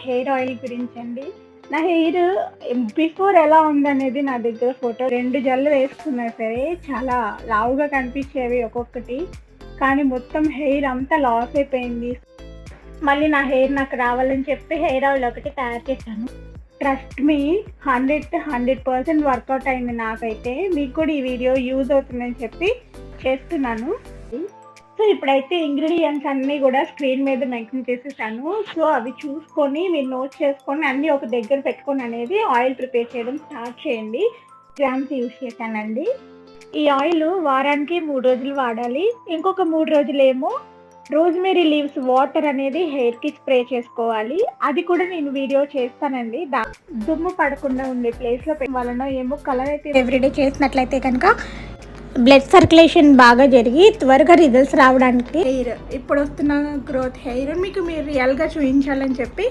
Hair oil గురించి అండి. నా హెయిర్ బిఫోర్ ఎలా ఉందనేది నా దగ్గర ఫోటో. 2 జడలు వేసుకున్నా సరే చాలా లావుగా కనిపించేవి ఒక్కొక్కటి. కానీ మొత్తం హెయిర్ అంతా లాస్ అయిపోయింది. మళ్ళీ నా హెయిర్ నాకు రావాలని చెప్పి హెయిర్ ఆయిల్ ఒకటి తయారు చేశాను. ట్రస్ట్ మీ, 100% వర్కౌట్ అయింది నాకైతే. మీకు కూడా ఈ వీడియో యూజ్ అవుతుందని చెప్పి చేస్తున్నాను. సో ఇప్పుడైతే ఇంగ్రీడియంట్స్ అన్నీ కూడా స్క్రీన్ మీద మెన్షన్ చేసేసాను. సో అవి చూసుకొని మీరు నోట్ చేసుకొని అన్నీ ఒక దగ్గర పెట్టుకొని అనేది ఆయిల్ ప్రిపేర్ చేయడం స్టార్ట్ చేయండి. గ్రామ్స్ యూజ్ చేశానండి. ఈ ఆయిల్ వారానికి 3 రోజులు వాడాలి. ఇంకొక 3 రోజులేమో రోజ్మేరీ లీవ్స్ వాటర్ అనేది హెయిర్కి స్ప్రే చేసుకోవాలి. అది కూడా నేను వీడియో చేస్తానండి. దుమ్ము పడకుండా ఉండే ప్లేస్లో వలన ఏమో కలర్ అయితే ఎవ్రీడే చేసినట్లయితే కనుక బ్లడ్ సర్క్యులేషన్ బాగా జరిగి త్వరగా రిజల్ట్స్ రావడానికి హెయిర్ ఇప్పుడు వస్తున్న గ్రోత్ హెయిర్ మీకు మీరు రియల్గా చూపించాలని చెప్పి